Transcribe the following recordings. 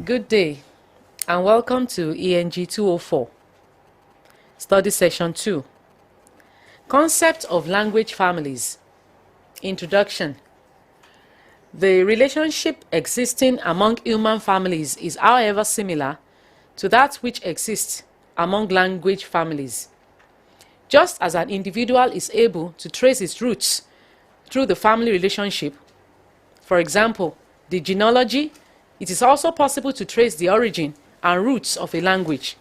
Good day and welcome to ENG 204, Study Session 2. Concept of Language Families. Introduction. The relationship existing among human families is however similar to that which exists among language families. Just as an individual is able to trace its roots through the family relationship, for example, the genealogy, it is also possible to trace the origin and roots of a language.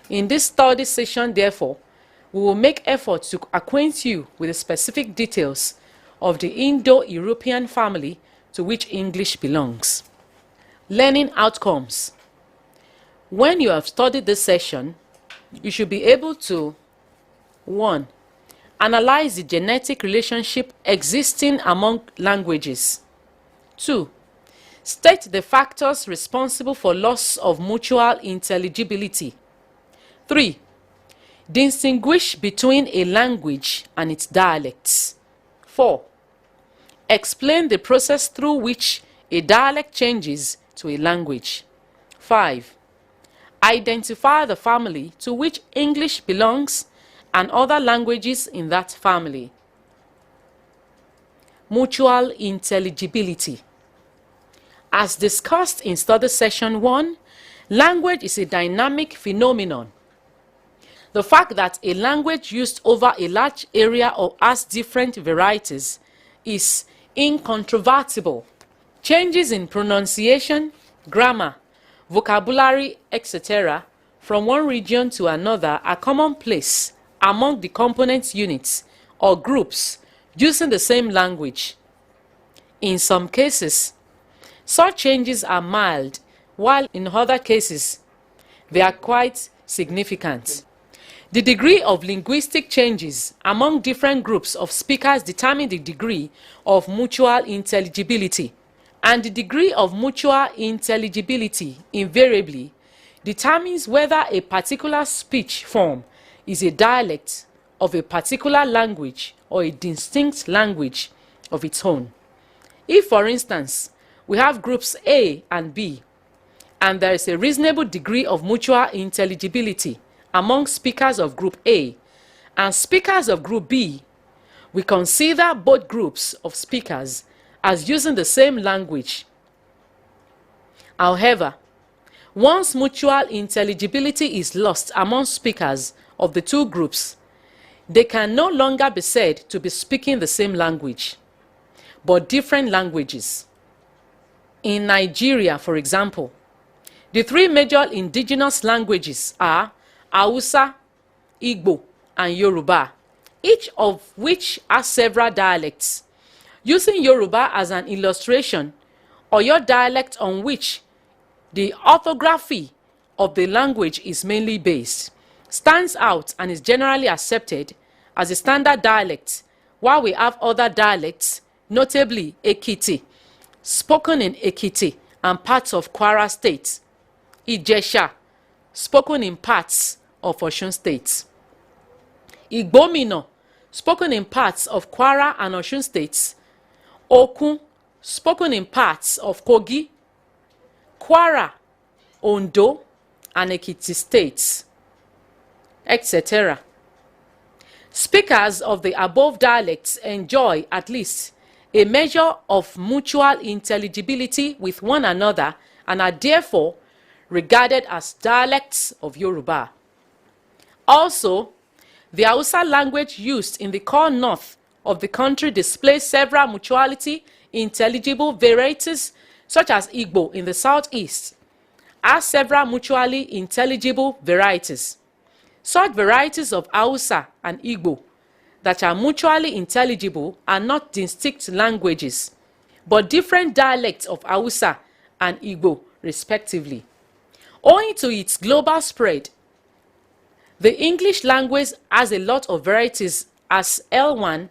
In this study session, therefore, we will make efforts to acquaint you with the specific details of the Indo-European family to which English belongs. Learning outcomes. When you have studied this session, you should be able to 1. Analyze the genetic relationship existing among languages. 2. State the factors responsible for loss of mutual intelligibility. 3. Distinguish between a language and its dialects. 4. Explain the process through which a dialect changes to a language. 5. Identify the family to which English belongs and other languages in that family. Mutual intelligibility. As discussed in Study Session 1, language is a dynamic phenomenon. The fact that a language used over a large area or has different varieties is incontrovertible. Changes in pronunciation, grammar, vocabulary, etc. from one region to another are commonplace among the component units or groups using the same language. In some cases, such changes are mild, while in other cases, they are quite significant. The degree of linguistic changes among different groups of speakers determine the degree of mutual intelligibility, and the degree of mutual intelligibility invariably determines whether a particular speech form is a dialect of a particular language or a distinct language of its own. If, for instance, we have groups A and B, and there is a reasonable degree of mutual intelligibility among speakers of group A and speakers of group B, we consider both groups of speakers as using the same language. However, once mutual intelligibility is lost among speakers of the two groups, they can no longer be said to be speaking the same language, but different languages. In Nigeria, for example, the three major indigenous languages are Hausa, Igbo, and Yoruba, each of which has several dialects. Using Yoruba as an illustration, or your dialect on which the orthography of the language is mainly based, stands out and is generally accepted as a standard dialect, while we have other dialects, notably Ekiti, spoken in Ekiti and parts of Kwara State, Ijesha, spoken in parts of Osun State, Igbomina, spoken in parts of Kwara and Osun States, Okun, spoken in parts of Kogi, Kwara, Ondo, and Ekiti States, etc. Speakers of the above dialects enjoy at least a measure of mutual intelligibility with one another and are therefore regarded as dialects of Yoruba. Also, the Hausa language used in the core north of the country displays several mutuality intelligible varieties, such as Igbo in the southeast has several mutually intelligible varieties. Such varieties of Hausa and Igbo that are mutually intelligible are not distinct languages, but different dialects of Hausa and Igbo, respectively. Owing to its global spread, the English language has a lot of varieties as L1,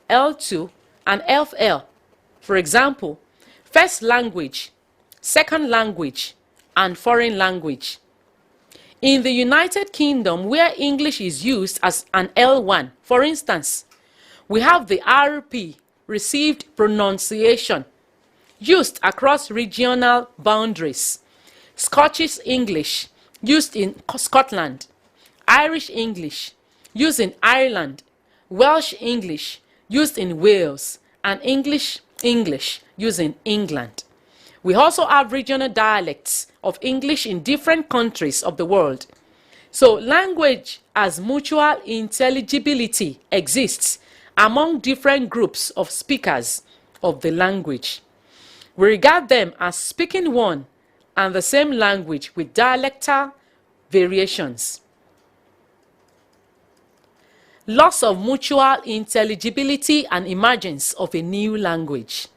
L2, and FL. For example, first language, second language, and foreign language. In the United Kingdom, where English is used as an L1, for instance, we have the RP, received pronunciation, used across regional boundaries. Scottish English, used in Scotland. Irish English, used in Ireland. Welsh English, used in Wales. And English, used in England. We also have regional dialects of English in different countries of the world. So language as mutual intelligibility exists among different groups of speakers of the language. We regard them as speaking one and the same language with dialectal variations. Loss of mutual intelligibility and emergence of a new language.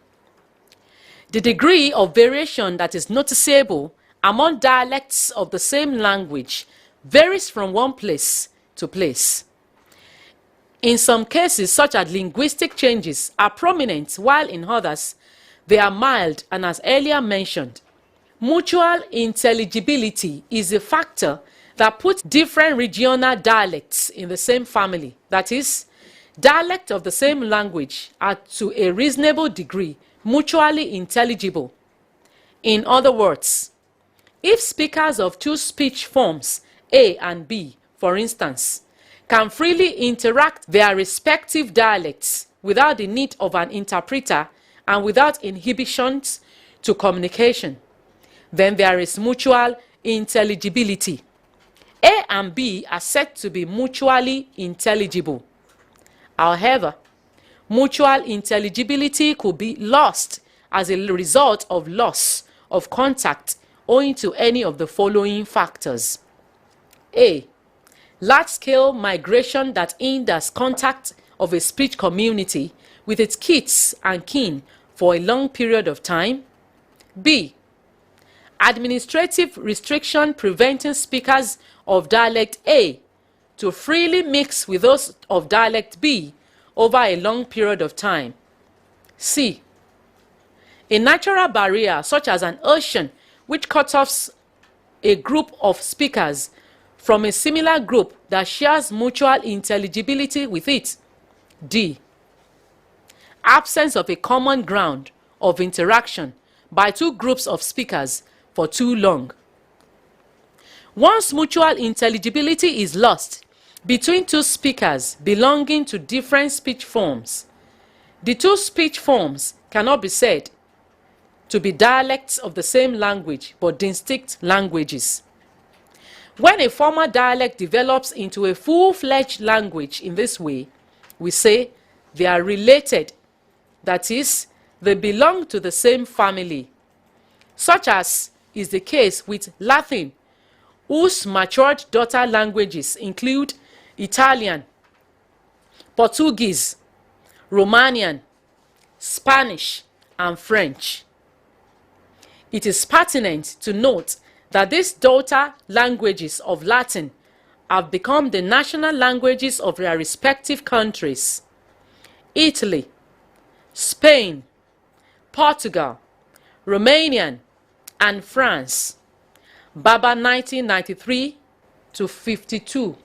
The degree of variation that is noticeable among dialects of the same language varies from one place to place. In some cases, such as linguistic changes are prominent, while in others, they are mild, and as earlier mentioned, mutual intelligibility is a factor that puts different regional dialects in the same family. That is, dialects of the same language are to a reasonable degree mutually intelligible. In other words, if speakers of two speech forms, A and B, for instance, can freely interact their respective dialects without the need of an interpreter and without inhibitions to communication, then there is mutual intelligibility. A and B are said to be mutually intelligible. However, mutual intelligibility could be lost as a result of loss of contact owing to any of the following factors. A. Large-scale migration that hinders contact of a speech community with its kith and kin for a long period of time. B. Administrative restriction preventing speakers of dialect A to freely mix with those of dialect B over a long period of time. C. A natural barrier such as an ocean which cuts off a group of speakers from a similar group that shares mutual intelligibility with it. D. Absence of a common ground of interaction by two groups of speakers for too long. Once mutual intelligibility is lost between two speakers belonging to different speech forms, the two speech forms cannot be said to be dialects of the same language but distinct languages. When a former dialect develops into a full-fledged language in this way, we say they are related, that is, they belong to the same family, such as is the case with Latin, whose matured daughter languages include Italian, Portuguese, Romanian, Spanish, and French. It is pertinent to note that these daughter languages of Latin have become the national languages of their respective countries. Italy, Spain, Portugal, Romanian, and France. Baba 1993 to 52.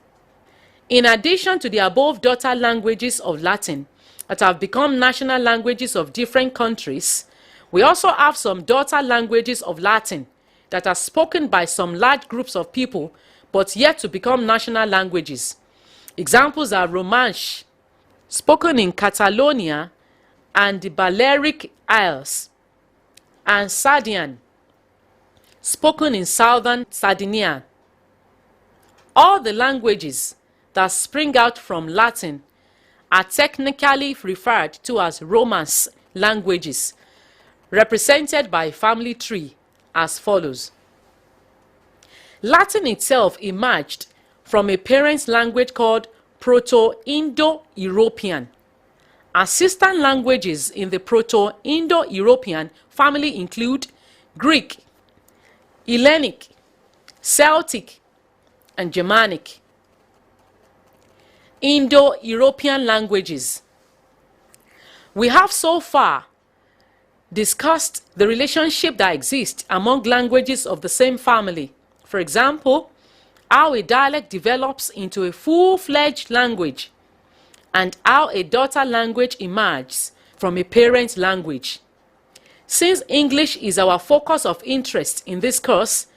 In addition to the above daughter languages of Latin that have become national languages of different countries, we also have some daughter languages of Latin that are spoken by some large groups of people but yet to become national languages. Examples are Romansh, spoken in Catalonia and the Balearic Isles, and Sardian, spoken in southern Sardinia. All the languages that spring out from Latin are technically referred to as Romance languages, represented by a family tree as follows. Latin itself emerged from a parent language called Proto-Indo-European. Assistant languages in the Proto-Indo-European family include Greek, Hellenic, Celtic, and Germanic. Indo-European languages. We have so far discussed the relationship that exists among languages of the same family. For example, how a dialect develops into a full-fledged language and how a daughter language emerges from a parent language. Since English is our focus of interest in this course,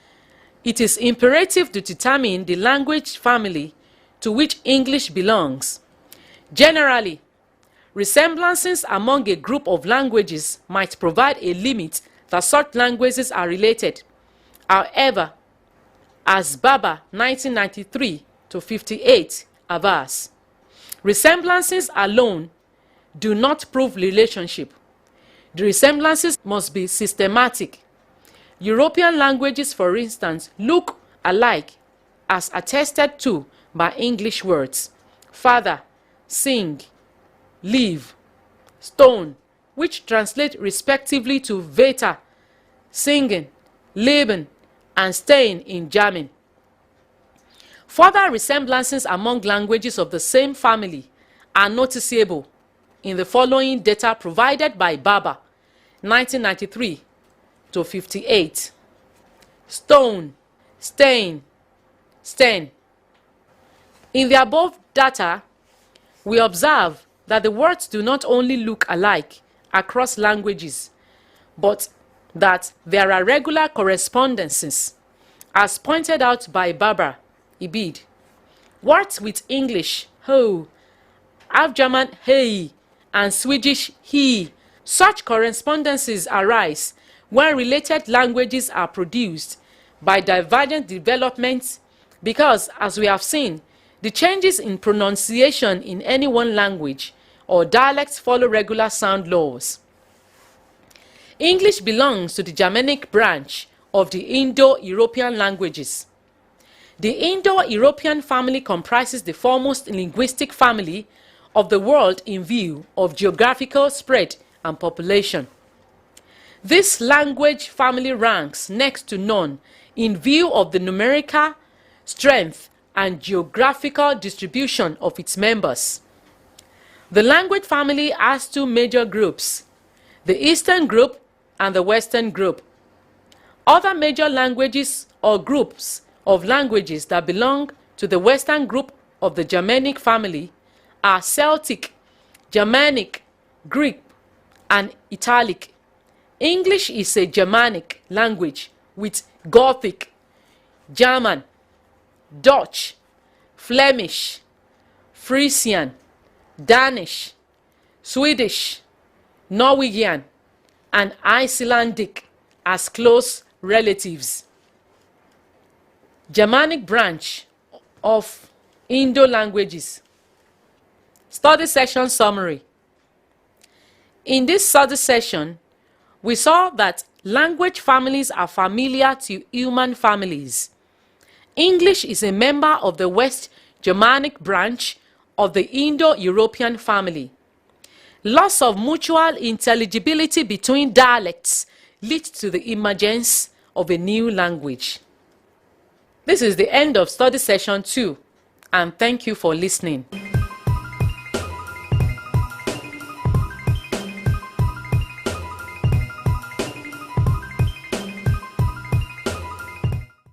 it is imperative to determine the language family to which English belongs. Generally, resemblances among a group of languages might provide a limit that such languages are related. However, as Barber 1993 to 58 avers, resemblances alone do not prove relationship. The resemblances must be systematic. European languages, for instance, look alike as attested to by English words father, sing, leave, stone, which translate respectively to Wetter, singing, leben, and staying in German. Further resemblances among languages of the same family are noticeable in the following data provided by Barber 1993 to 58. Stone, stain, stain. In the above data, we observe that the words do not only look alike across languages, but that there are regular correspondences, as pointed out by Barber Ibid. Words with English, ho, have German hey, and Swedish he. Such correspondences arise when related languages are produced by divergent developments because, as we have seen, the changes in pronunciation in any one language or dialects follow regular sound laws. English belongs to the Germanic branch of the Indo-European languages. The Indo-European family comprises the foremost linguistic family of the world in view of geographical spread and population. This language family ranks next to none in view of the numerical strength and geographical distribution of its members. The language family has two major groups, the Eastern group and the Western group. Other major languages or groups of languages that belong to the Western group of the Germanic family are Celtic, Germanic, Greek, and Italic. English is a Germanic language with Gothic, German, Dutch, Flemish, Frisian, Danish, Swedish, Norwegian, and Icelandic as close relatives. Germanic branch of Indo-languages. Study session summary. In this study session, we saw that language families are familiar to human families. English is a member of the West Germanic branch of the Indo-European family. Loss of mutual intelligibility between dialects leads to the emergence of a new language. This is the end of study session 2, and thank you for listening.